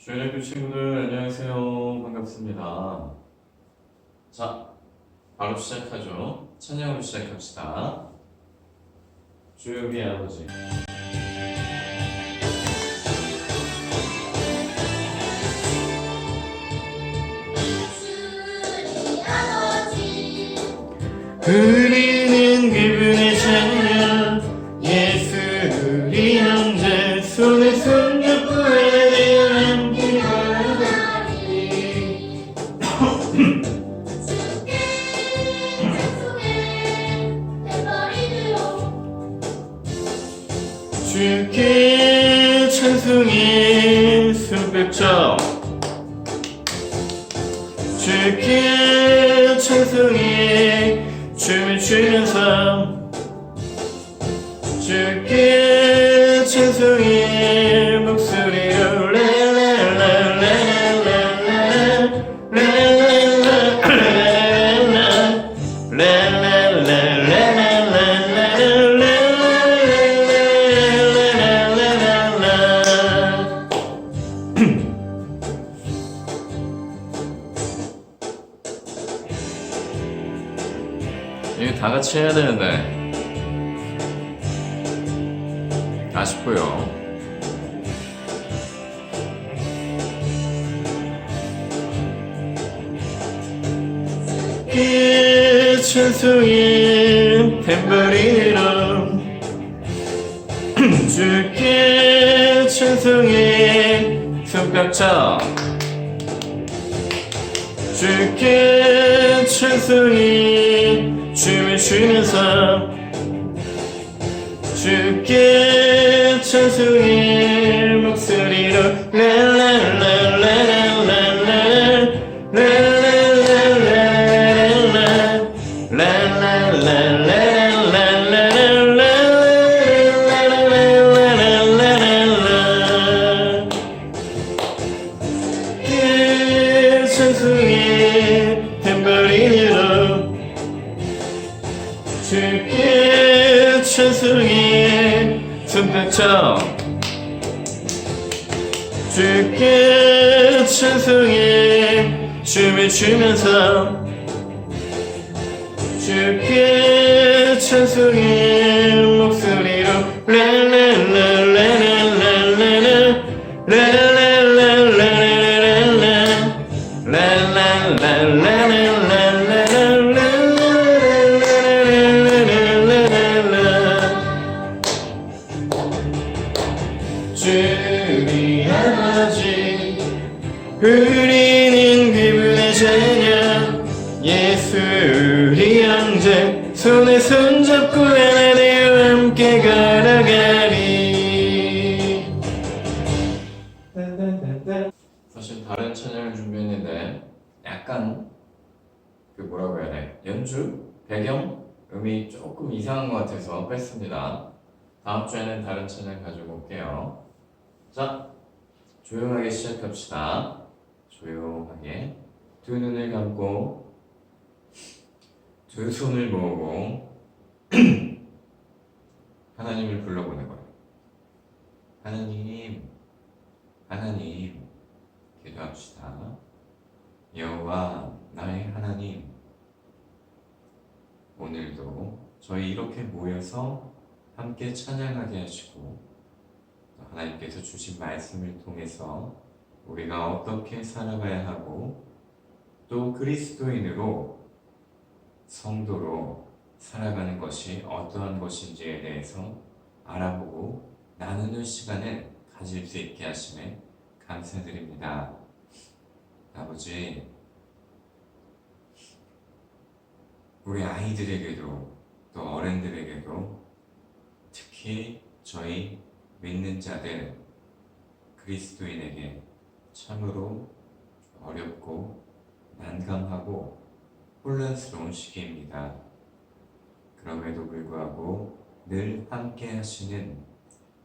주일학교 친구들 안녕하세요. 반갑습니다. 자, 바로 시작하죠. 찬양으로 시작합시다. 주여 우리 아버지. 우리는 그분의 자녀 예수 우리 형제 손에 손잡고 함께 가리 주께 찬송해 손뼉쳐 주께 찬송해 춤을 추면서 주께 찬송해 목소리로 이거 다 같이 해야 되는데 아쉽고요. 그 찬송의 탬버린으로 주께 찬송의 손뼉쳐 주께 찬송의 춤을 추면서 주께 찬송의 목소리로 그 찬송의 탬버린으로 주께 찬송해 손뼉쳐 주께 찬송해 춤을 추면서 주께 찬송해 목소리로 주리 아버지 우리는 그분의 자녀 예수 우리 형제 손에 손잡고 하나님과 함께 걸어가리. 사실 다른 찬양을 준비했는데 약간 뭐라고 해야 돼? 연주? 배경? 음이 조금 이상한 것 같아서 뺐습니다. 다음 주에는 다른 찬양 가지고 올게요. 자, 조용하게 시작합시다. 조용하게 두 눈을 감고 두 손을 모으고 하나님을 불러보는 거예요. 하나님, 하나님 기도합시다. 여호와 나의 하나님, 오늘도 저희 이렇게 모여서 함께 찬양하게 하시고 하나님께서 주신 말씀을 통해서 우리가 어떻게 살아가야 하고 또 그리스도인으로 성도로 살아가는 것이 어떠한 것인지에 대해서 알아보고 나누는 시간을 가질 수 있게 하심에 감사드립니다. 아버지, 우리 아이들에게도 또 어른들에게도 특히 저희 믿는 자들 그리스도인에게 참으로 어렵고 난감하고 혼란스러운 시기입니다. 그럼에도 불구하고 늘 함께 하시는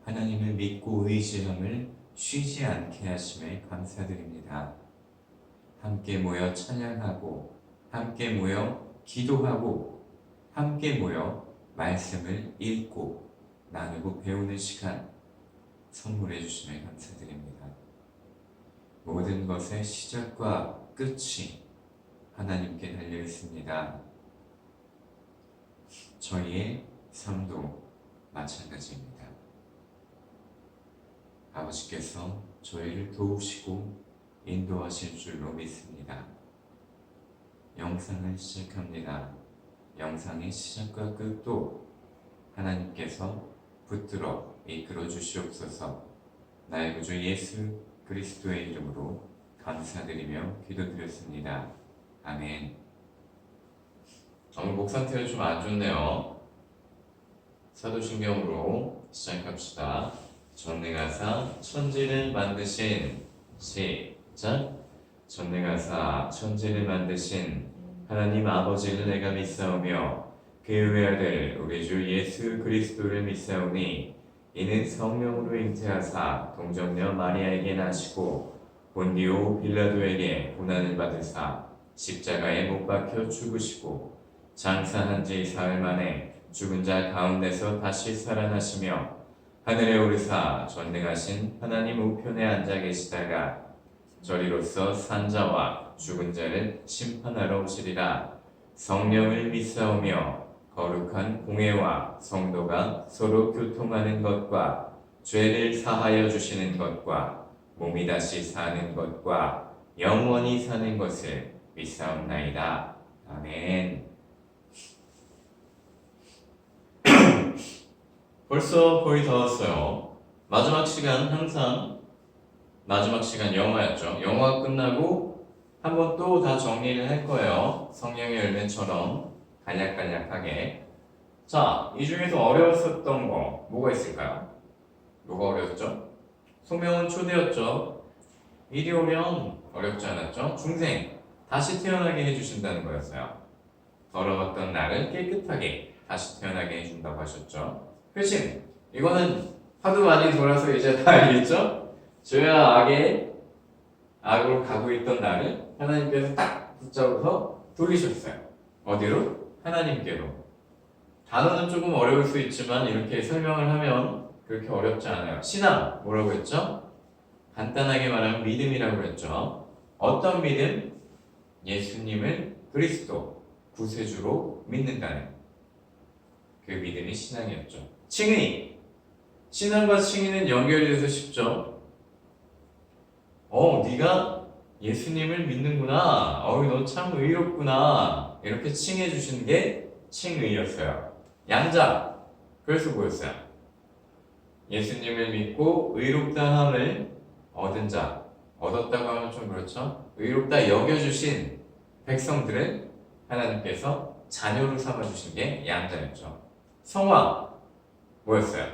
하나님을 믿고 의지함을 쉬지 않게 하심에 감사드립니다. 함께 모여 찬양하고 함께 모여 기도하고 함께 모여 말씀을 읽고 나누고 배우는 시간 선물해 주심에 감사드립니다. 모든 것의 시작과 끝이 하나님께 달려 있습니다. 저희의 삶도 마찬가지입니다. 아버지께서 저희를 도우시고 인도하실 줄로 믿습니다. 영상을 시작합니다. 영상의 시작과 끝도 하나님께서 붙들어 이끌어 주시옵소서. 나의 구주 예수 그리스도의 이름으로 감사드리며 기도드렸습니다. 아멘. 오늘 목 상태가 좀 안 좋네요. 사도신경으로 시작합시다. 전능하사 천지를 만드신 시작. 전능하사 천지를 만드신 하나님 아버지를 내가 믿사오며 그의 외아들 우리 주 예수 그리스도를 믿사오니 이는 성령으로 잉태하사 동정녀 마리아에게 나시고 본디오 빌라도에게 고난을 받으사 십자가에 못 박혀 죽으시고 장사한 지 사흘 만에 죽은 자 가운데서 다시 살아나시며 하늘에 오르사 전능하신 하나님 우편에 앉아 계시다가 저리로서 산자와 죽은 자를 심판하러 오시리라. 성령을 믿사오며 거룩한 공회와 성도가 서로 교통하는 것과 죄를 사하여 주시는 것과 몸이 다시 사는 것과 영원히 사는 것을 믿사옵나이다. 아멘. 벌써 거의 다 왔어요. 마지막 시간 항상 마지막 시간 영화였죠. 영화 끝나고 한번 또 다 정리를 할 거예요. 성령의 열매처럼 간략간략하게. 자, 이 중에서 어려웠었던 거 뭐가 있을까요? 뭐가 어려웠죠? 소명은 초대였죠. 이리 오면 어렵지 않았죠? 중생, 다시 태어나게 해주신다는 거였어요. 더러웠던 나를 깨끗하게 다시 태어나게 해준다고 하셨죠. 회심, 이거는 하도 많이 돌아서 이제 다 알겠죠? 죄와 악으로 가고 있던 나를 하나님께서 딱 붙잡아서 돌리셨어요. 어디로? 하나님께로. 단어는 조금 어려울 수 있지만 이렇게 설명을 하면 그렇게 어렵지 않아요. 신앙, 뭐라고 했죠? 간단하게 말하면 믿음이라고 했죠. 어떤 믿음? 예수님을 그리스도, 구세주로 믿는다는 그 믿음이 신앙이었죠. 칭의, 신앙과 칭의는 연결이 돼서 쉽죠. 네가 예수님을 믿는구나. 너 참 의롭구나. 이렇게 칭해 주시는 게 칭의였어요. 양자, 그래서 뭐였어요? 예수님을 믿고 의롭다함을 얻은 자, 얻었다고 하면 좀 그렇죠? 의롭다 여겨주신 백성들을 하나님께서 자녀로 삼아주신 게 양자였죠. 성화, 뭐였어요?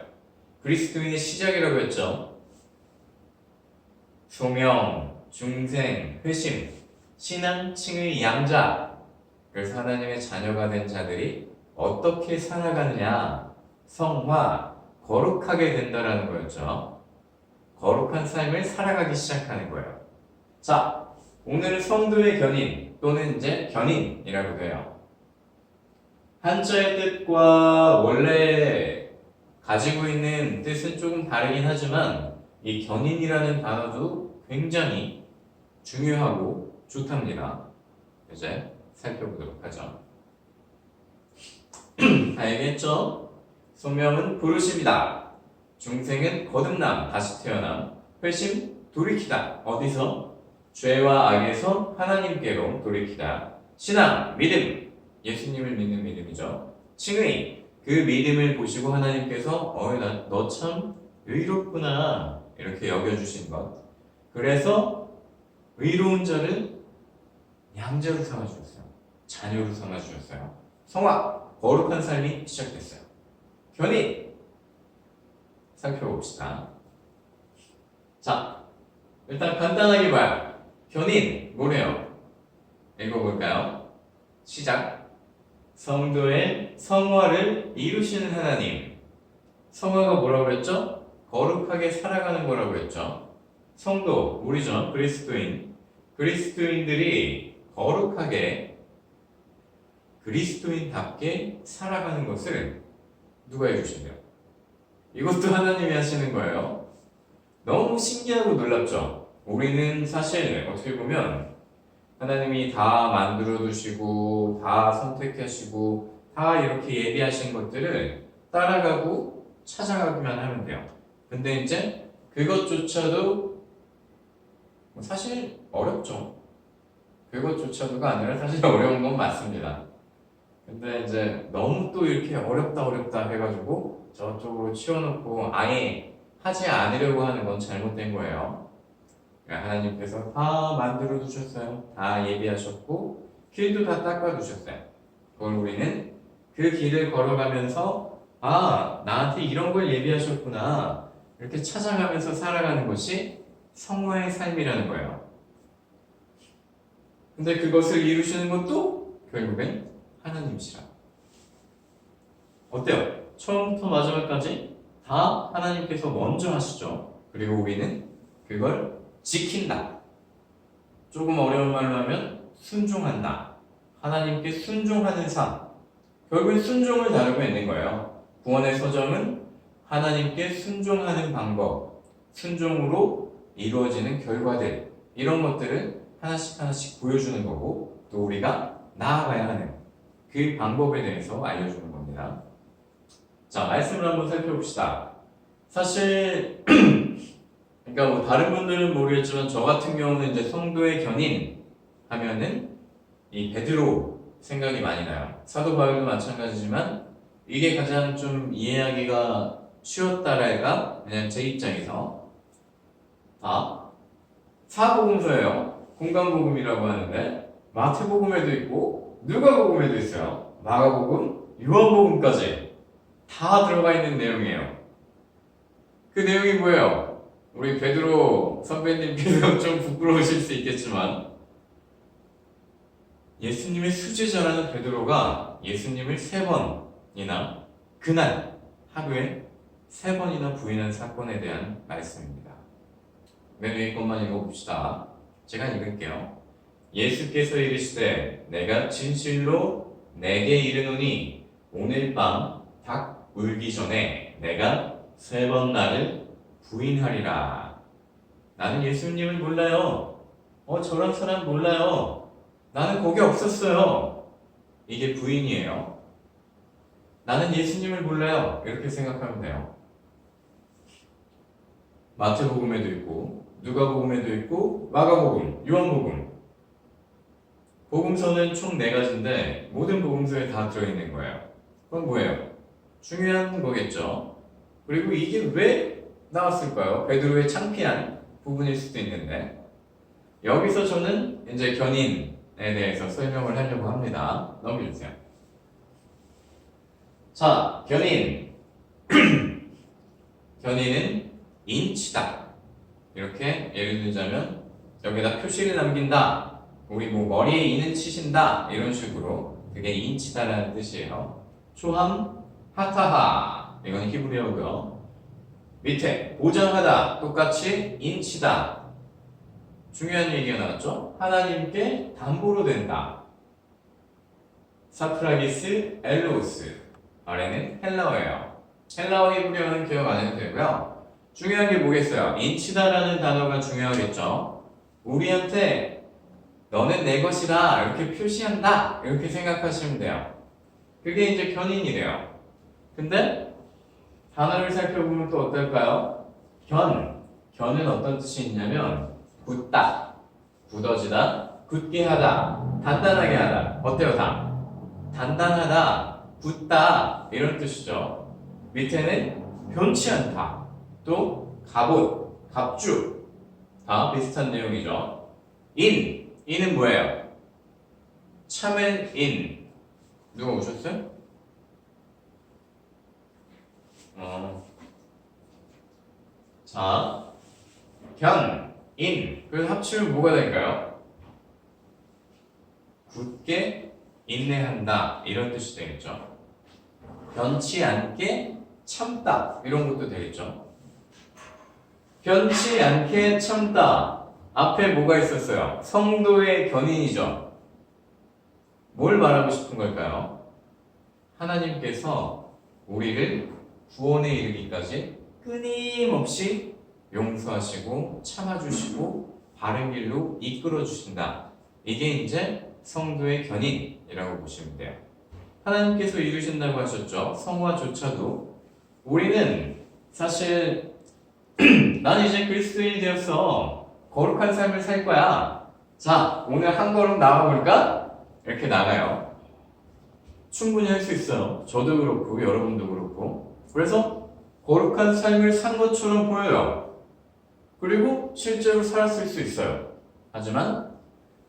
그리스도인의 시작이라고 했죠. 소명, 중생, 회심, 신앙, 칭의, 양자. 그래서 하나님의 자녀가 된 자들이 어떻게 살아가느냐, 성화, 거룩하게 된다라는 거였죠. 거룩한 삶을 살아가기 시작하는 거예요. 자, 오늘은 성도의 견인 또는 이제 견인이라고 해요. 한자의 뜻과 원래 가지고 있는 뜻은 조금 다르긴 하지만 이 견인이라는 단어도 굉장히 중요하고 좋답니다. 이제 살펴보도록 하죠. 알겠죠? 소명은 부르심이다. 중생은 거듭남, 다시 태어남. 회심, 돌이키다. 어디서? 죄와 악에서 하나님께로 돌이키다. 신앙, 믿음. 예수님을 믿는 믿음이죠. 칭의, 그 믿음을 보시고 하나님께서 너 참 의롭구나 이렇게 여겨주신 것. 그래서 의로운 자를 양자로 삼아주셨어요. 자녀로 삼아주셨어요. 성화, 거룩한 삶이 시작됐어요. 견인, 살펴봅시다. 자, 일단 간단하게 봐요. 견인, 뭐래요? 읽어볼까요? 시작. 성도의 성화를 이루시는 하나님. 성화가 뭐라고 그랬죠? 거룩하게 살아가는 거라고 그랬죠. 성도, 우리죠. 그리스도인. 그리스도인들이 거룩하게 그리스도인답게 살아가는 것을 누가 해주신대요? 이것도 하나님이 하시는 거예요. 너무 신기하고 놀랍죠? 우리는 사실 어떻게 보면 하나님이 다 만들어 두시고 다 선택하시고 다 이렇게 예비하신 것들을 따라가고 찾아가기만 하면 돼요. 근데 이제 그것조차도 사실 어렵죠. 그것조차도가 아니라 사실 어려운 건 맞습니다. 근데 이제 너무 또 이렇게 어렵다 해가지고 저쪽으로 치워놓고 아예 하지 않으려고 하는 건 잘못된 거예요. 그러니까 하나님께서 다 만들어 두셨어요. 다 예비하셨고 길도 다 닦아 두셨어요. 그걸 우리는 그 길을 걸어가면서 아, 나한테 이런 걸 예비하셨구나 이렇게 찾아가면서 살아가는 것이 성화의 삶이라는 거예요. 근데 그것을 이루시는 것도 결국엔 하나님이시라. 어때요? 처음부터 마지막까지 다 하나님께서 먼저 하시죠. 그리고 우리는 그걸 지킨다. 조금 어려운 말로 하면 순종한다. 하나님께 순종하는 삶. 결국엔 순종을 다루고 있는 거예요. 구원의 서점은 하나님께 순종하는 방법, 순종으로 이루어지는 결과들, 이런 것들을 하나씩 보여주는 거고 또 우리가 나아가야 하는 그 방법에 대해서 알려주는 겁니다. 자, 말씀을 한번 살펴봅시다. 사실 그러니까 뭐 다른 분들은 모르겠지만 저 같은 경우는 이제 성도의 견인 하면은 이 베드로 생각이 많이 나요. 사도 바울도 마찬가지지만 이게 가장 좀 이해하기가 쉬웠다랄까? 그냥 제 입장에서 사복음서예요. 공간복음이라고 하는데 마태복음에도 있고 누가복음에도 있어요. 마가복음, 요한복음까지 다 들어가 있는 내용이에요. 그 내용이 뭐예요? 우리 베드로 선배님께서 좀 부끄러우실 수 있겠지만 예수님의 수제자라는 베드로가 예수님을 3번이나 그날 하루에 3번이나 부인한 사건에 대한 말씀입니다. 맨 위에 것만 읽어봅시다. 제가 읽을게요. 예수께서 이르시되 내가 진실로 내게 이르노니 오늘 밤 닭 울기 전에 내가 3번 나를 부인하리라. 나는 예수님을 몰라요. 저런 사람 몰라요. 나는 거기 없었어요. 이게 부인이에요. 나는 예수님을 몰라요. 이렇게 생각하면 돼요. 마태복음에도 있고 누가복음에도 있고 마가복음, 요한복음. 복음서는 총 4가지인데 모든 복음서에 다 들어있는 거예요. 그건 뭐예요? 중요한 거겠죠. 그리고 이게 왜 나왔을까요? 베드로의 창피한 부분일 수도 있는데 여기서 저는 이제 견인에 대해서 설명을 하려고 합니다. 넘겨주세요. 자, 견인. 견인은 인치다. 이렇게 예를 들자면 여기다 표시를 남긴다. 우리 뭐 머리에 인은 치신다. 이런 식으로 그게 인치다라는 뜻이에요. 초함 하타하. 이건 히브리어고요. 밑에 보장하다. 똑같이 인치다. 중요한 얘기가 나왔죠? 하나님께 담보로 된다. 사프라기스 엘로스. 아래는 헬라어예요. 헬라어 히브리어는 기억 안 해도 되고요. 중요한 게 뭐겠어요? 인치다라는 단어가 중요하겠죠. 우리한테 너는 내 것이다 이렇게 표시한다 이렇게 생각하시면 돼요. 그게 이제 견인이래요. 근데 단어를 살펴보면 또 어떨까요? 견은 어떤 뜻이 있냐면 굳다, 굳어지다, 굳게 하다, 단단하게 하다. 어때요 다? 단단하다, 굳다 이런 뜻이죠. 밑에는 변치 않다, 또 갑옷, 갑주 다 비슷한 내용이죠. 인은 뭐예요? 참은 인. 누가 오셨어요? 자, 인. 그래서 합치면 뭐가 될까요? 굳게 인내한다 이런 뜻이 되겠죠. 변치 않게 참다 이런 것도 되겠죠. 변치 않게 참다. 앞에 뭐가 있었어요? 성도의 견인이죠. 뭘 말하고 싶은 걸까요? 하나님께서 우리를 구원에 이르기까지 끊임없이 용서하시고 참아주시고 바른 길로 이끌어 주신다. 이게 이제 성도의 견인이라고 보시면 돼요. 하나님께서 이루신다고 하셨죠. 성화조차도 우리는 사실 난 이제 그리스도인이 되었어. 거룩한 삶을 살 거야. 자, 오늘 한 걸음 나가볼까? 이렇게 나가요. 충분히 할 수 있어요. 저도 그렇고 여러분도 그렇고. 그래서 거룩한 삶을 산 것처럼 보여요. 그리고 실제로 살았을 수 있어요. 하지만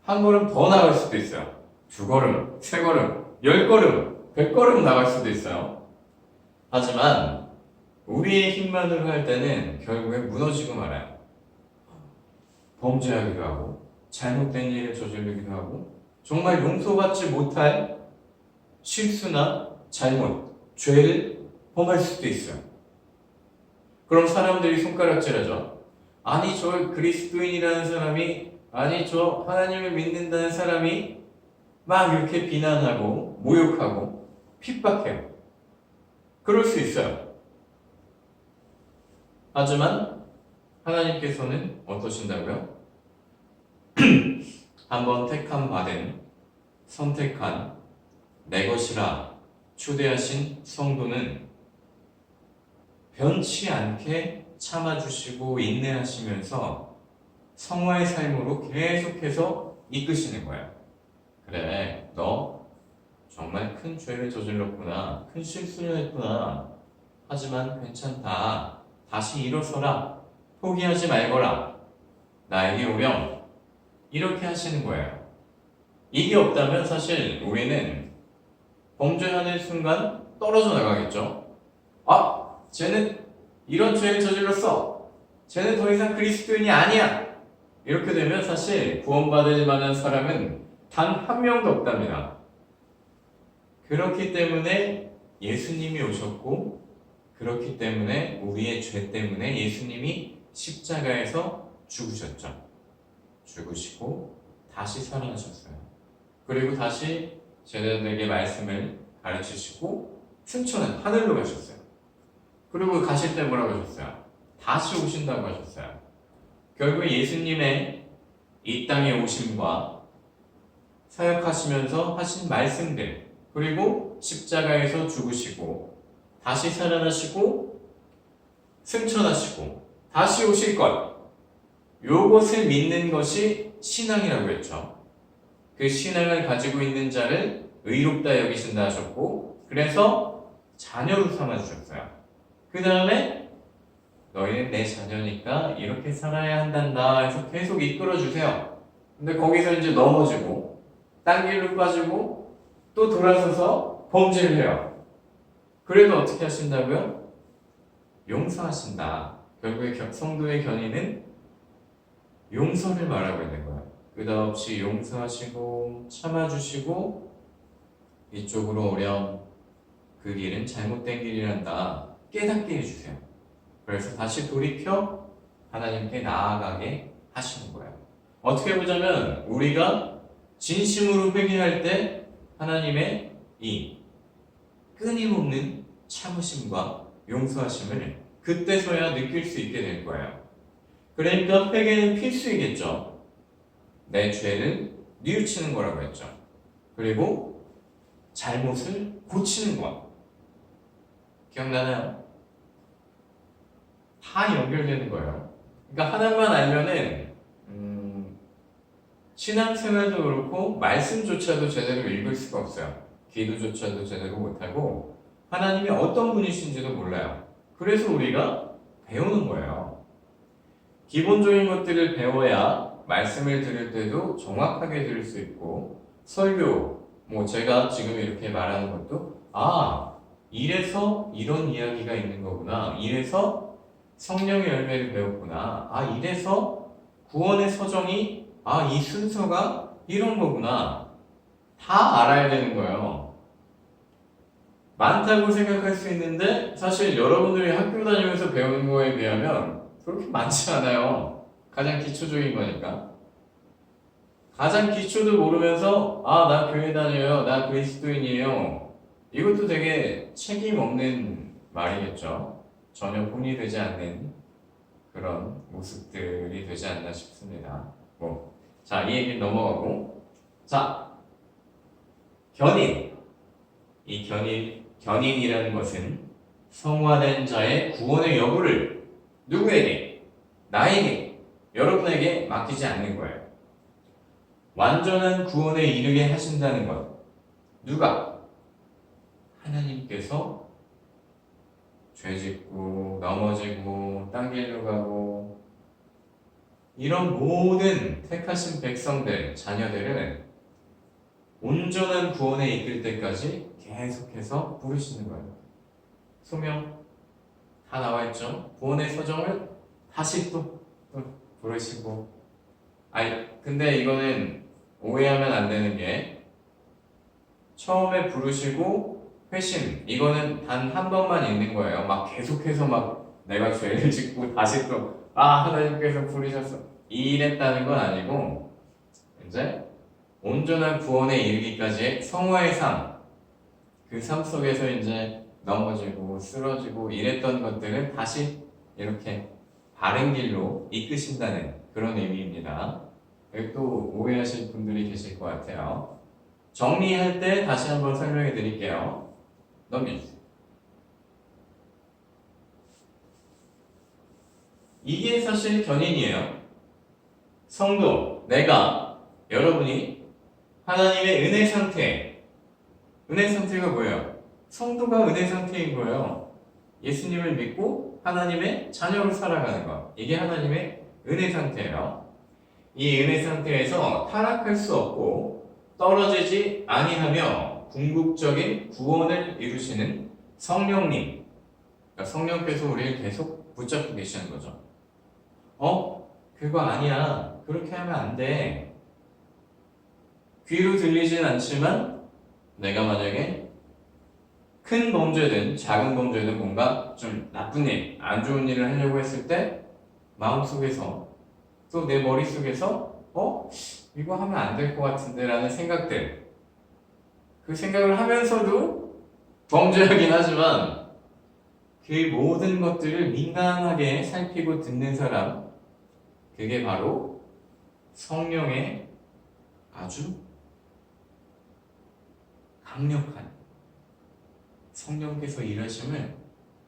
한 걸음 더 나갈 수도 있어요. 2걸음, 3걸음, 10걸음, 100걸음 나갈 수도 있어요. 하지만 우리의 힘만으로 할 때는 결국에 무너지고 말아요. 범죄하기도 하고 잘못된 일을 저지르기도 하고 정말 용서받지 못할 실수나 잘못, 죄를 범할 수도 있어요. 그럼 사람들이 손가락질하죠. 아니 저 그리스도인이라는 사람이, 아니 저 하나님을 믿는다는 사람이 막 이렇게 비난하고 모욕하고 핍박해요. 그럴 수 있어요. 하지만 하나님께서는 어떠신다고요? 한번 택함 받은, 선택한 내 것이라 초대하신 성도는 변치 않게 참아주시고 인내하시면서 성화의 삶으로 계속해서 이끄시는 거예요. 그래, 너 정말 큰 죄를 저질렀구나, 큰 실수를 했구나. 하지만 괜찮다. 다시 일어서라. 포기하지 말거라. 나에게 오렴. 이렇게 하시는 거예요. 이게 없다면 사실 우리는 범죄하는 순간 떨어져 나가겠죠. 아, 쟤는 이런 죄를 저질렀어. 쟤는 더 이상 그리스도인이 아니야. 이렇게 되면 사실 구원받을 만한 사람은 단 한 명도 없답니다. 그렇기 때문에 예수님이 오셨고, 그렇기 때문에 우리의 죄 때문에 예수님이 십자가에서 죽으셨죠. 죽으시고 다시 살아나셨어요. 그리고 다시 제자들에게 말씀을 가르치시고 승천은 하늘로 가셨어요. 그리고 가실 때 뭐라고 하셨어요? 다시 오신다고 하셨어요. 결국 예수님의 이 땅에 오심과 사역하시면서 하신 말씀들, 그리고 십자가에서 죽으시고 다시 살아나시고 승천하시고 다시 오실 것, 요것을 믿는 것이 신앙이라고 했죠. 그 신앙을 가지고 있는 자를 의롭다 여기신다 하셨고, 그래서 자녀로 삼아주셨어요. 그 다음에 너희는 내 자녀니까 이렇게 살아야 한단다 해서 계속 이끌어주세요. 근데 거기서 이제 넘어지고 딴 길로 빠지고 또 돌아서서 범죄를 해요. 그래도 어떻게 하신다고요? 용서하신다. 결국에 성도의 견인은 용서를 말하고 있는 거예요. 끝없이 용서하시고 참아주시고 이쪽으로 오렴. 그 길은 잘못된 길이란다. 깨닫게 해주세요. 그래서 다시 돌이켜 하나님께 나아가게 하시는 거예요. 어떻게 보자면 우리가 진심으로 회개할 때 하나님의 이 끊임없는 참으심과 용서하심을 그때서야 느낄 수 있게 될 거예요. 그러니까 회개는 필수이겠죠. 내 죄를 뉘우치는 거라고 했죠. 그리고 잘못을 고치는 것. 기억나나요? 다 연결되는 거예요. 그러니까 하나만 알면은 신앙생활도 그렇고 말씀조차도 제대로 읽을 수가 없어요. 기도조차도 제대로 못하고 하나님이 어떤 분이신지도 몰라요. 그래서 우리가 배우는 거예요. 기본적인 것들을 배워야 말씀을 들을 때도 정확하게 들을 수 있고, 설교, 제가 지금 이렇게 말하는 것도 이래서 이런 이야기가 있는 거구나, 이래서 성령의 열매를 배웠구나, 이래서 구원의 서정이 이 순서가 이런 거구나, 다 알아야 되는 거예요. 많다고 생각할 수 있는데 사실 여러분들이 학교 다니면서 배우는 거에 비하면 그렇게 많지 않아요. 가장 기초적인 거니까. 가장 기초도 모르면서 나 교회 다녀요, 나 그리스도인이에요, 이것도 되게 책임 없는 말이겠죠. 전혀 본이 되지 않는 그런 모습들이 되지 않나 싶습니다. 자, 이 얘기는 넘어가고. 자, 견인. 이 견인이라는 것은 성화된 자의 구원의 여부를 누구에게? 나에게, 여러분에게 맡기지 않는 거예요. 완전한 구원에 이르게 하신다는 것. 누가? 하나님께서 죄 짓고 넘어지고 딴 길로 가고 이런 모든 택하신 백성들, 자녀들은 온전한 구원에 이끌 때까지 계속해서 부르시는 거예요. 소명 다 나와 있죠. 구원의 서정을 다시 또 부르시고. 근데 이거는 오해하면 안 되는 게 처음에 부르시고 회심 이거는 단 한 번만 있는 거예요. 막 계속해서 막 내가 죄를 짓고 다시 또 하나님께서 부르셨어 이랬다는 건 아니고 이제 온전한 구원에 이르기까지의 성화의 삶, 그 삶 속에서 이제 넘어지고 쓰러지고 이랬던 것들은 다시 이렇게 바른 길로 이끄신다는 그런 의미입니다. 여기 또 오해하실 분들이 계실 것 같아요. 정리할 때 다시 한번 설명해 드릴게요. 넘겨주세요. 이게 사실 견인이에요. 성도, 내가, 여러분이 하나님의 은혜 상태. 은혜 상태가 뭐예요? 성도가 은혜 상태인 거예요. 예수님을 믿고 하나님의 자녀로 살아가는 것. 이게 하나님의 은혜 상태예요. 이 은혜 상태에서 타락할 수 없고 떨어지지 아니하며 궁극적인 구원을 이루시는 성령님. 그러니까 성령께서 우리를 계속 붙잡고 계시는 거죠. 그거 아니야. 그렇게 하면 안 돼. 귀로 들리진 않지만 내가 만약에 큰 범죄든 작은 범죄든 뭔가 좀 나쁜 일, 안 좋은 일을 하려고 했을 때 마음속에서 또 내 머릿속에서 이거 하면 안 될 것 같은데 라는 생각들, 그 생각을 하면서도 범죄하긴 하지만 그 모든 것들을 민감하게 살피고 듣는 사람, 그게 바로 성령의 아주 강력한 성령께서 일하심을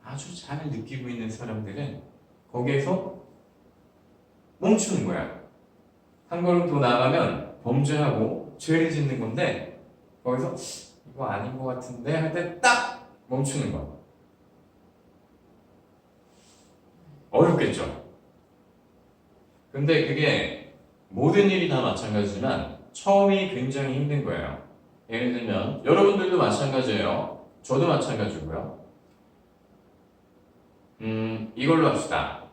아주 잘 느끼고 있는 사람들은 거기에서 멈추는 거야. 한 걸음 더 나아가면 범죄하고 죄를 짓는 건데 거기서 이거 아닌 것 같은데 할 때 딱 멈추는 거야. 어렵겠죠? 근데 그게 모든 일이 다 마찬가지지만 처음이 굉장히 힘든 거예요. 예를 들면 여러분들도 마찬가지예요. 저도 마찬가지고요. 이걸로 합시다.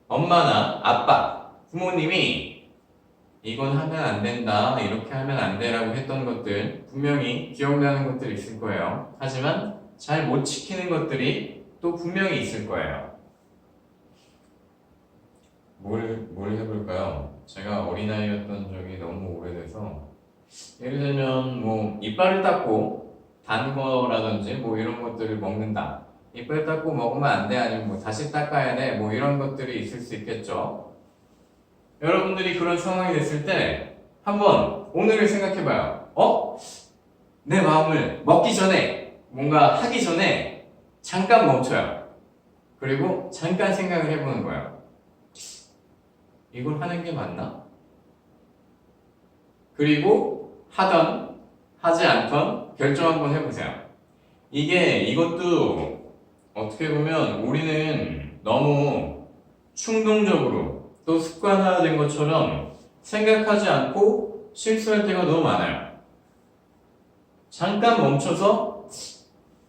엄마나 아빠, 부모님이 이건 하면 안 된다, 이렇게 하면 안 돼라고 했던 것들 분명히 기억나는 것들이 있을 거예요. 하지만 잘 못 지키는 것들이 또 분명히 있을 거예요. 뭘 해볼까요? 제가 어린아이였던 적이 너무 오래돼서 예를 들면 뭐 이빨을 닦고 단 거라든지 뭐 이런 것들을 먹는다. 이빨 닦고 먹으면 안 돼, 아니면 뭐 다시 닦아야 돼, 뭐 이런 것들이 있을 수 있겠죠. 여러분들이 그런 상황이 됐을 때 한번 오늘을 생각해봐요. 내 마음을 먹기 전에, 뭔가 하기 전에 잠깐 멈춰요. 그리고 잠깐 생각을 해보는 거예요. 이걸 하는 게 맞나? 그리고 하던 하지 않던 결정 한번 해보세요. 이것도 어떻게 보면 우리는 너무 충동적으로 또 습관화된 것처럼 생각하지 않고 실수할 때가 너무 많아요. 잠깐 멈춰서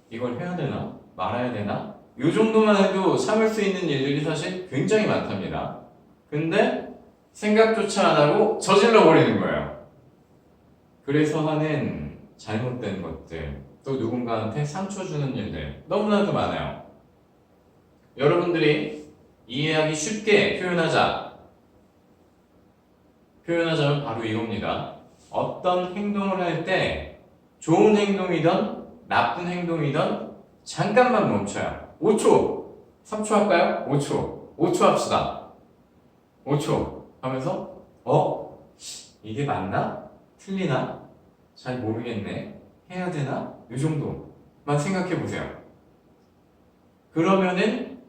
이걸 해야 되나? 말아야 되나? 이 정도만 해도 참을 수 있는 일들이 사실 굉장히 많답니다. 근데 생각조차 안 하고 저질러 버리는 거예요. 그래서 하는 잘못된 것들, 또 누군가한테 상처 주는 일들 너무나도 많아요. 여러분들이 이해하기 쉽게 표현하자면 바로 이겁니다. 어떤 행동을 할 때 좋은 행동이든 나쁜 행동이든 잠깐만 멈춰요. 5초, 3초 할까요? 5초 합시다. 5초 하면서 이게 맞나? 틀리나? 잘 모르겠네. 해야 되나? 이 정도만 생각해 보세요. 그러면은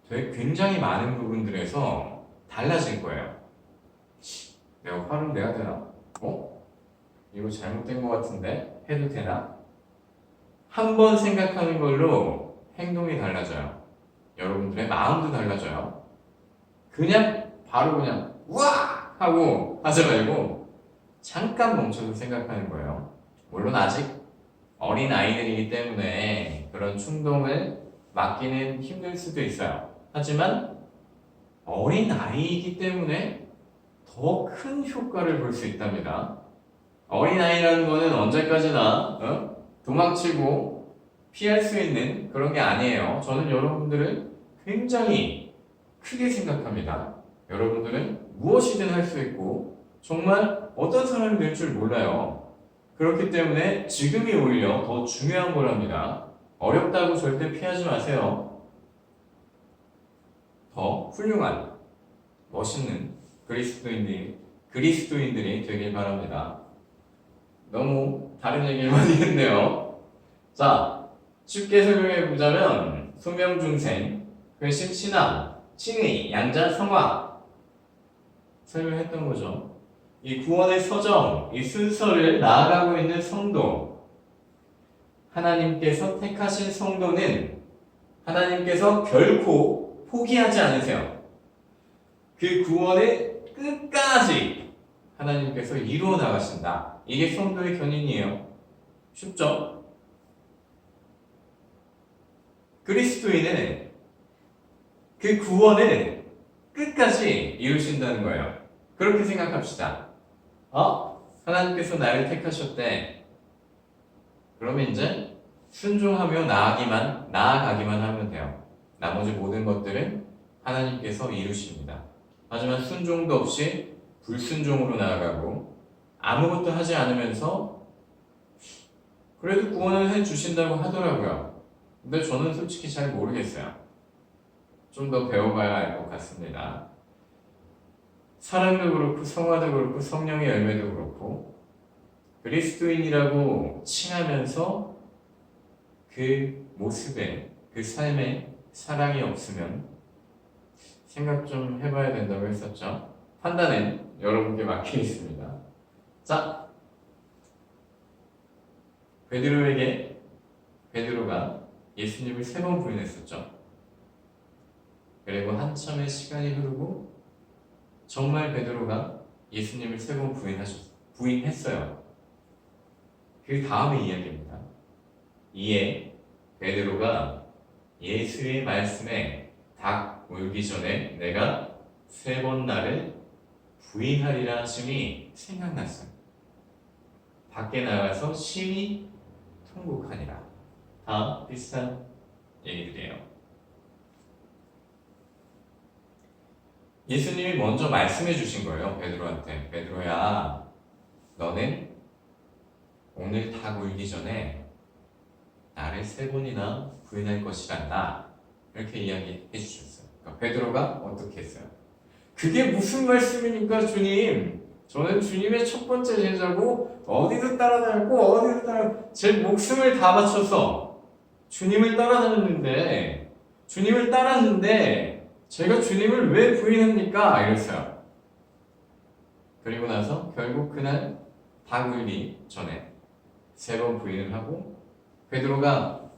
되게 굉장히 많은 부분들에서 달라질 거예요. 내가 화를 내야 되나? 이거 잘못된 것 같은데? 해도 되나? 한 번 생각하는 걸로 행동이 달라져요. 여러분들의 마음도 달라져요. 그냥 바로 그냥 우와! 하고 하지 말고 잠깐 멈춰서 생각하는 거예요. 물론 아직 어린 아이들이기 때문에 그런 충동을 막기는 힘들 수도 있어요. 하지만 어린 아이이기 때문에 더 큰 효과를 볼 수 있답니다. 어린 아이라는 거는 언제까지나 도망치고 피할 수 있는 그런 게 아니에요. 저는 여러분들을 굉장히 크게 생각합니다. 여러분들은 무엇이든 할 수 있고 정말 어떤 사람이 될 줄 몰라요. 그렇기 때문에 지금이 오히려 더 중요한 거랍니다. 어렵다고 절대 피하지 마세요. 더 훌륭한, 멋있는 그리스도인들이 되길 바랍니다. 너무 다른 얘기를 많이 했네요. 자, 쉽게 설명해 보자면 소명중생, 회심, 신앙, 칭의, 양자, 성화 설명했던 거죠. 이 구원의 서정, 이 순서를 나아가고 있는 성도, 하나님께서 택하신 성도는 하나님께서 결코 포기하지 않으세요. 그 구원을 끝까지 하나님께서 이루어 나가신다. 이게 성도의 견인이에요. 쉽죠? 그리스도인은 그 구원을 끝까지 이루신다는 거예요. 그렇게 생각합시다. 하나님께서 나를 택하셨대. 그러면 이제 순종하며 나아가기만 하면 돼요. 나머지 모든 것들은 하나님께서 이루십니다. 하지만 순종도 없이 불순종으로 나아가고 아무것도 하지 않으면서 그래도 구원을 해주신다고 하더라고요. 근데 저는 솔직히 잘 모르겠어요. 좀 더 배워봐야 알 것 같습니다. 사랑도 그렇고 성화도 그렇고 성령의 열매도 그렇고 그리스도인이라고 칭하면서 그 모습에 그 삶에 사랑이 없으면 생각 좀 해봐야 된다고 했었죠. 판단은 여러분께 맡겨 있습니다. 자, 베드로가 예수님을 3번 부인했었죠. 그리고 한참의 시간이 흐르고 정말 베드로가 예수님을 3번 부인했어요. 그 다음의 이야기입니다. 이에 베드로가 예수의 말씀에 닭 울기 전에 내가 3번 나를 부인하리라 하심이 생각났어요. 밖에 나가서 심히 통곡하니라. 다 비슷한 얘기들이에요. 예수님이 먼저 말씀해 주신 거예요. 베드로한테. 베드로야, 너는 오늘 닭 울기 전에 나를 3번이나 부인할 것이란다. 이렇게 이야기해 주셨어요. 그러니까 베드로가 어떻게 했어요? 그게 무슨 말씀입니까, 주님? 저는 주님의 첫 번째 제자고 어디도 따라다녔고 제 목숨을 다 바쳐서 주님을 따랐는데 제가 주님을 왜 부인합니까? 이랬어요. 그리고 나서 결국 그날 닭 울기 전에 3번 부인을 하고 베드로가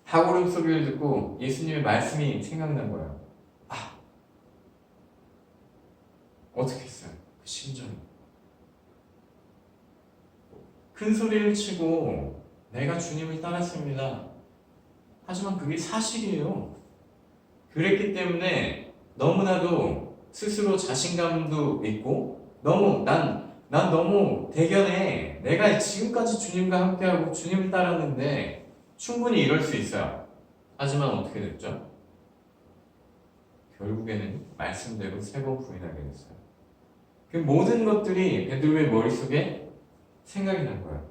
닭 울음소리를 듣고 예수님의 말씀이 생각난 거예요. 어떻게 했어요? 그 심정이. 큰 소리를 치고 내가 주님을 따랐습니다. 하지만 그게 사실이에요. 그랬기 때문에 너무나도 스스로 자신감도 있고 난 너무 대견해. 내가 지금까지 주님과 함께하고 주님을 따랐는데 충분히 이럴 수 있어요. 하지만 어떻게 됐죠? 결국에는 말씀대로 3번 부인하게 됐어요. 그 모든 것들이 베드로의 머릿속에 생각이 난 거예요.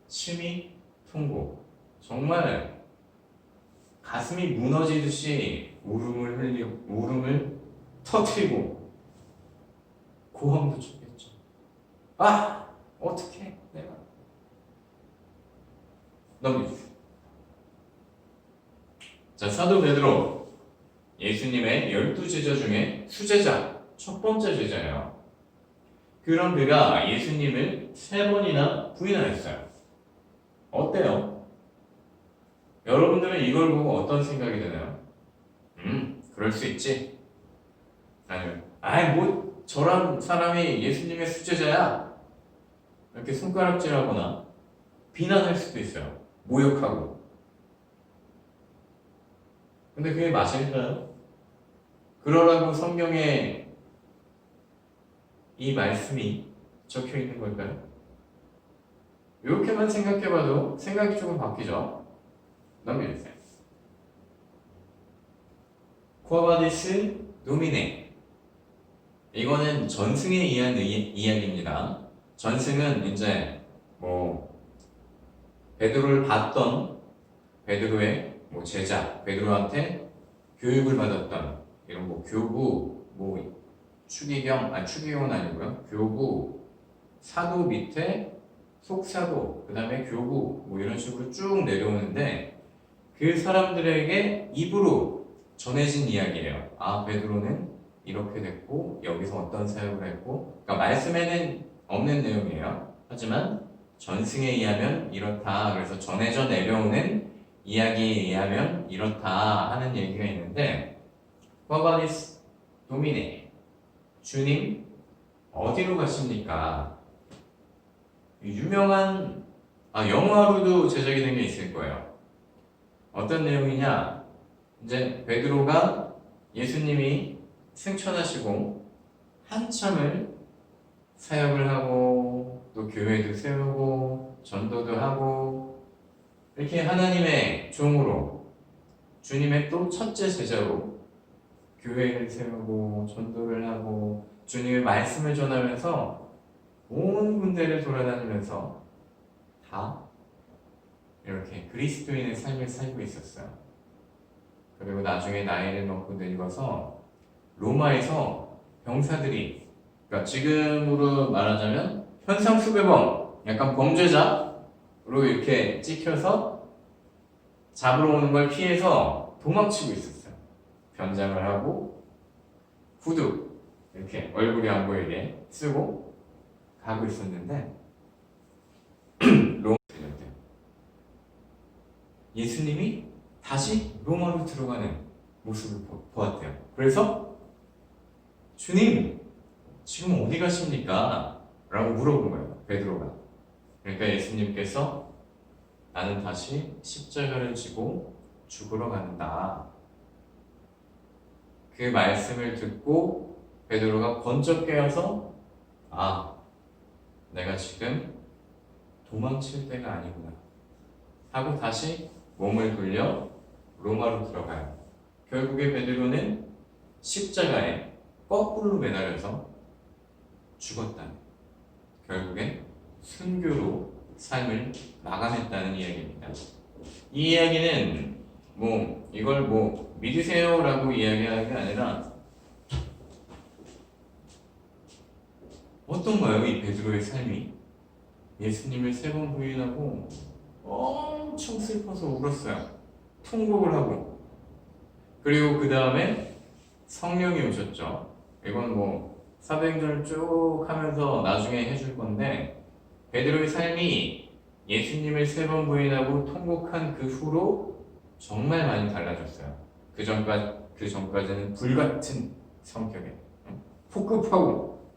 심히 통곡. 정말 가슴이 무너지듯이 울음을 터뜨리고 고함도 쳤겠죠. 아! 어떡해 내가. 넘겨주세요. 자, 사도 베드로 예수님의 12제자 중에 수제자, 첫 번째 제자예요. 그런 그가 예수님을 3번이나 부인하였어요. 어때요? 여러분들은 이걸 보고 어떤 생각이 드나요? 그럴 수 있지. 아니면 뭐 저런 사람이 예수님의 수제자야. 이렇게 손가락질하거나 비난할 수도 있어요. 모욕하고. 근데 그게 맞을까요? 그러라고 성경에 이 말씀이 적혀 있는 걸까요? 이렇게만 생각해봐도 생각이 조금 바뀌죠. 넘겨주세요. 쿠아바디스 노미네. 이거는 전승에 의한 이야기입니다. 전승은 이제 베드로를 봤던 베드로의 제자, 베드로한테 교육을 받았던 이런 교부, 추기경은 아니고요. 교부, 사도 밑에 속사도, 그 다음에 교부, 이런 식으로 쭉 내려오는데 그 사람들에게 입으로 전해진 이야기예요. 베드로는 이렇게 됐고, 여기서 어떤 사역을 했고, 그러니까 말씀에는 없는 내용이에요. 하지만 전승에 의하면 이렇다. 그래서 전해져 내려오는 이야기에 의하면 이렇다 하는 얘기가 있는데, 쿼바디스 도미네, 주님 어디로 가십니까? 유명한 영화로도 제작이 된 게 있을 거예요. 어떤 내용이냐? 이제 베드로가 예수님이 승천하시고 한참을 사역을 하고 또 교회도 세우고 전도도 하고 이렇게 하나님의 종으로 주님의 또 첫째 제자로 교회를 세우고 전도를 하고 주님의 말씀을 전하면서 온 군대를 돌아다니면서 다 이렇게 그리스도인의 삶을 살고 있었어요. 그리고 나중에 나이를 먹고 늙어서 로마에서 병사들이, 그러니까 지금으로 말하자면 현상수배범, 약간 범죄자로 이렇게 찍혀서 잡으러 오는 걸 피해서 도망치고 있었어요. 변장을 하고 후드 이렇게 얼굴이 안 보이게 쓰고 가고 있었는데 로마 예수님이 다시 로마로 들어가는 모습을 보았대요. 그래서 주님 지금 어디 가십니까? 라고 물어본 거예요. 베드로가. 그러니까 예수님께서 나는 다시 십자가를 지고 죽으러 간다. 그 말씀을 듣고 베드로가 번쩍 깨어서 내가 지금 도망칠 때가 아니구나 하고 다시 몸을 돌려 로마로 들어가요. 결국에 베드로는 십자가에 거꾸로 매달려서 죽었다는, 결국엔 순교로 삶을 마감했다는 이야기입니다. 이 이야기는 이걸 믿으세요라고 이야기하는 게 아니라 어떤가요? 이 베드로의 삶이 예수님을 3번 부인하고 엄청 슬퍼서 울었어요. 통곡을 하고. 그리고 그 다음에 성령이 오셨죠. 이건 사도행전을 쭉 하면서 나중에 해줄 건데, 베드로의 삶이 예수님을 3번 부인하고 통곡한 그 후로 정말 많이 달라졌어요. 그 전까지는 불같은 성격에 폭급하고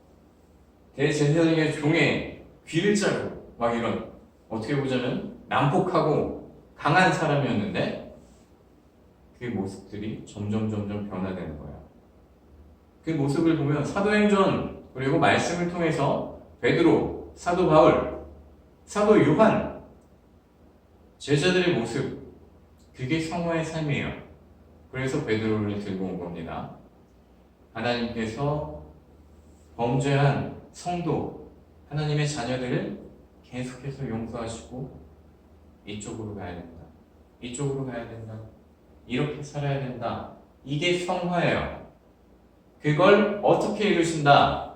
대제사장의 종에 귀를 자르고 이런, 어떻게 보자면 난폭하고 강한 사람이었는데 그 모습들이 점점 변화되는 거예요. 그 모습을 보면 사도행전 그리고 말씀을 통해서 베드로, 사도 바울, 사도 요한, 제자들의 모습, 그게 성화의 삶이에요. 그래서 베드로를 들고 온 겁니다. 하나님께서 범죄한 성도, 하나님의 자녀들을 계속해서 용서하시고 이쪽으로 가야 된다. 이쪽으로 가야 된다. 이렇게 살아야 된다. 이게 성화예요. 그걸 어떻게 이루신다?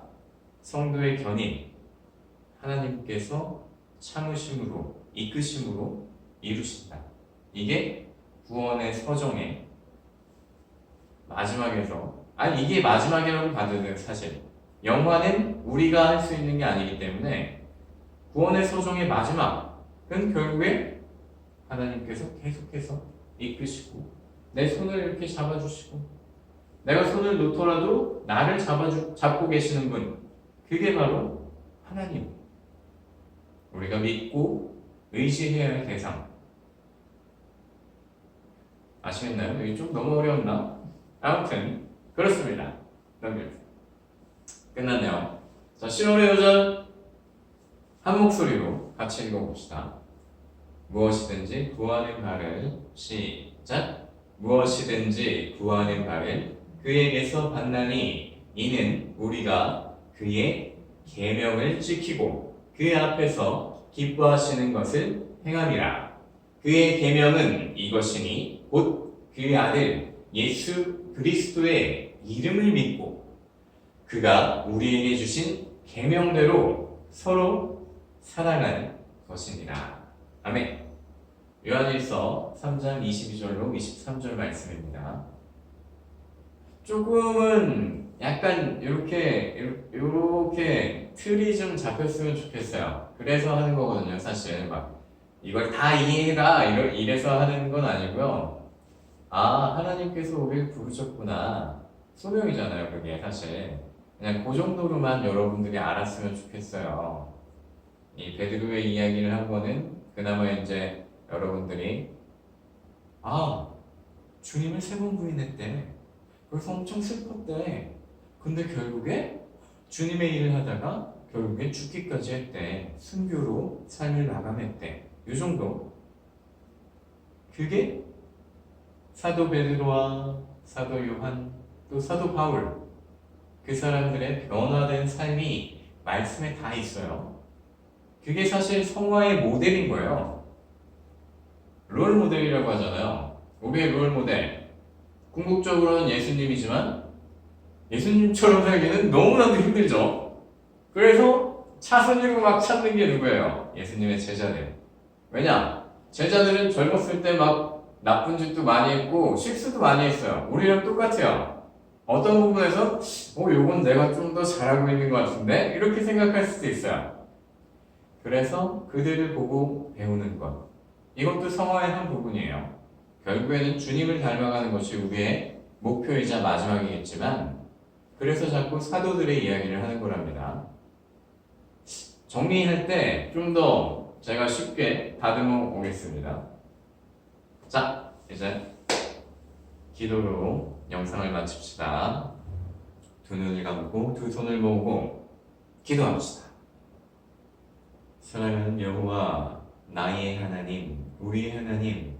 성도의 견인, 하나님께서 참으심으로, 이끄심으로 이루신다. 이게 구원의 서정의 마지막에서, 아니 이게 마지막이라고 봐도 돼요. 사실 영화는 우리가 할 수 있는 게 아니기 때문에 구원의 서정의 마지막은 결국에 하나님께서 계속해서 이끄시고 내 손을 이렇게 잡아주시고 내가 손을 놓더라도 나를 잡고 계시는 분, 그게 바로 하나님. 우리가 믿고 의지해야 할 대상. 아시겠나요? 이게 좀 너무 어려웠나? 아무튼 그렇습니다. 넘겨주세요. 끝났네요. 자, 10월의 도전 한 목소리로 같이 읽어봅시다. 무엇이든지 구하는 바를 시작. 무엇이든지 구하는 바를 그에게서 받나니 이는 우리가 그의 계명을 지키고 그 앞에서 기뻐하시는 것을 행함이라. 그의 계명은 이것이니 곧 그 아들 예수 그리스도의 이름을 믿고 그가 우리에게 주신 계명대로 서로 사랑하는 것입니다. 아멘. 요한일서 3장 22절로 23절 말씀입니다. 조금은 약간 이렇게 틀이 좀 잡혔으면 좋겠어요. 그래서 하는 거거든요. 사실 막 이걸 다 이해해라 이래서 하는 건 아니고요. 아, 하나님께서 우리를 부르셨구나. 소명이잖아요. 그게 사실 그냥 그 정도로만 여러분들이 알았으면 좋겠어요. 이 베드로의 이야기를 한 거는 그나마 이제 여러분들이 아, 주님을 3번 부인했대. 그래서 엄청 슬펐대. 근데 결국에 주님의 일을 하다가 결국에 죽기까지 했대. 순교로 삶을 마감했대. 이 정도. 그게 사도 베드로와 사도 요한 또 사도 바울, 그 사람들의 변화된 삶이 말씀에 다 있어요. 그게 사실 성화의 모델인 거예요. 롤 모델이라고 하잖아요. 우리의 롤 모델. 궁극적으로는 예수님이지만 예수님처럼 살기는 너무나도 힘들죠. 그래서 차선으로 막 찾는 게 누구예요? 예수님의 제자들. 왜냐? 제자들은 젊었을 때 막 나쁜 짓도 많이 했고 실수도 많이 했어요. 우리랑 똑같아요. 어떤 부분에서 요건 내가 좀 더 잘하고 있는 것 같은데? 이렇게 생각할 수도 있어요. 그래서 그들을 보고 배우는 것. 이것도 성화의 한 부분이에요. 결국에는 주님을 닮아가는 것이 우리의 목표이자 마지막이겠지만 그래서 자꾸 사도들의 이야기를 하는 거랍니다. 정리할 때 좀 더 제가 쉽게 다듬어 보겠습니다. 자, 이제 기도로 영상을 마칩시다. 두 눈을 감고 두 손을 모으고 기도합시다. 사랑하는 여호와, 나의 하나님, 우리의 하나님,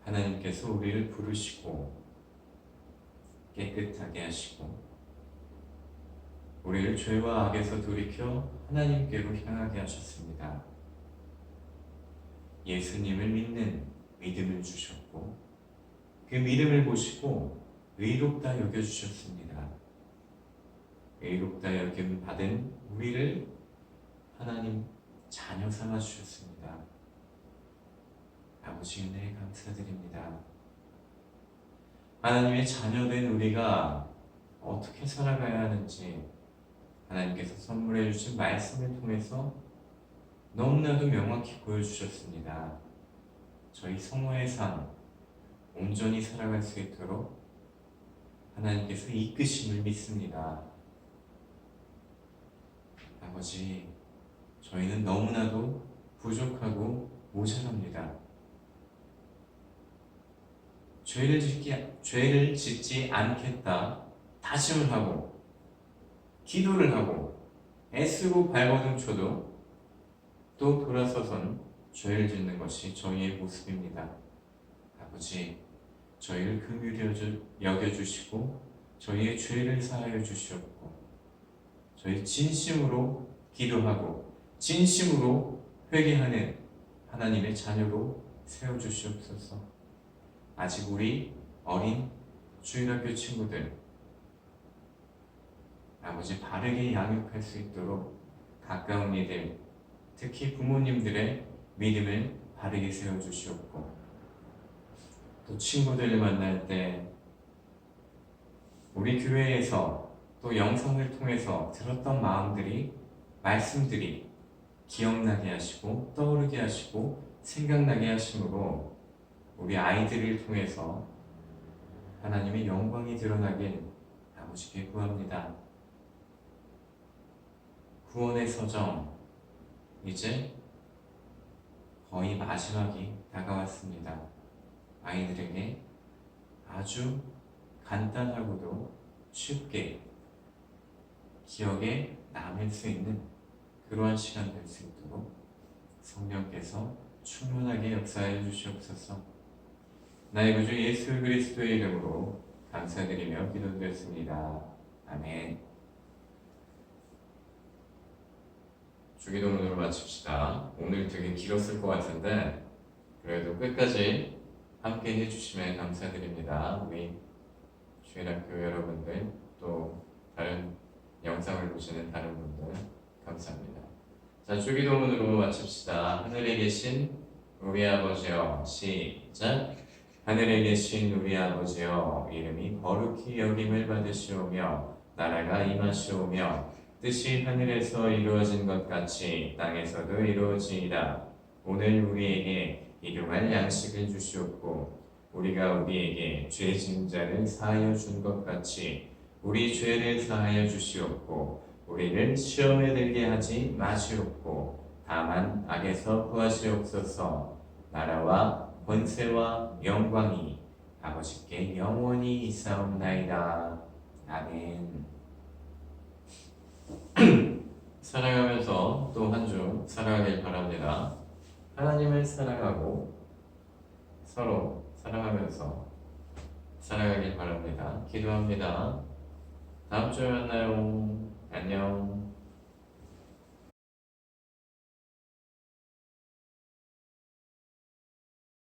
하나님께서 우리를 부르시고 깨끗하게 하시고 우리를 죄와 악에서 돌이켜 하나님께로 향하게 하셨습니다. 예수님을 믿는 믿음을 주셨고 그 믿음을 보시고 의롭다 여겨주셨습니다. 의롭다 여김 받은 우리를 하나님 자녀 삼아 주셨습니다. 아버지 은혜에 감사드립니다. 하나님의 자녀된 우리가 어떻게 살아가야 하는지 하나님께서 선물해 주신 말씀을 통해서 너무나도 명확히 보여주셨습니다. 저희 성화의 삶 온전히 살아갈 수 있도록 하나님께서 이끄심을 믿습니다. 아버지, 저희는 너무나도 부족하고 모자랍니다. 죄를 짓지 않겠다 다짐을 하고 기도를 하고 애쓰고 발버둥 쳐도 또 돌아서선 죄를 짓는 것이 저희의 모습입니다. 아버지, 저희를 긍휼히 여겨주시고 저희의 죄를 사하여 주시옵고 저희 진심으로 기도하고 진심으로 회개하는 하나님의 자녀로 세워주시옵소서. 아직 우리 어린 주일학교 친구들 아버지 바르게 양육할 수 있도록 가까운 이들, 특히 부모님들의 믿음을 바르게 세워주시옵고 또 친구들을 만날 때 우리 교회에서 또 영상을 통해서 들었던 마음들이 말씀들이 기억나게 하시고 떠오르게 하시고 생각나게 하심으로 우리 아이들을 통해서 하나님의 영광이 드러나길 아버지께 구합니다. 구원의 서정 이제 거의 마지막이 다가왔습니다. 아이들에게 아주 간단하고도 쉽게 기억에 남을 수 있는 그러한 시간 될 수 있도록 성령께서 충만하게 역사해 주시옵소서. 나의 구주 예수 그리스도의 이름으로 감사드리며 기도드렸습니다. 아멘. 주기도문으로 마칩시다. 오늘 되게 길었을 것 같은데 그래도 끝까지 함께 해주시면 감사드립니다. 우리 주일학교 여러분들 또 다른 영상을 보시는 다른 분들 감사합니다. 자, 주기도문으로 마칩시다. 하늘에 계신 우리 아버지여 시작. 하늘에 계신 우리 아버지여 이름이 거룩히 여김을 받으시오며 나라가 임하시오며 뜻이 하늘에서 이루어진 것 같이 땅에서도 이루어지이다. 오늘 우리에게 일용할 양식을 주시옵고 우리가 우리에게 죄 지은 자를 사하여 준 것 같이 우리 죄를 사하여 주시옵고 우리를 시험에 들게 하지 마시옵고 다만 악에서 구하시옵소서. 나라와 권세와 영광이 아버지께 영원히 있사옵나이다. 아멘. 사랑하면서 또 한 주 살아가길 바랍니다. 하나님을 사랑하고 서로 사랑하면서 살아가길 바랍니다. 기도합니다. 다음 주에 만나요. 안녕.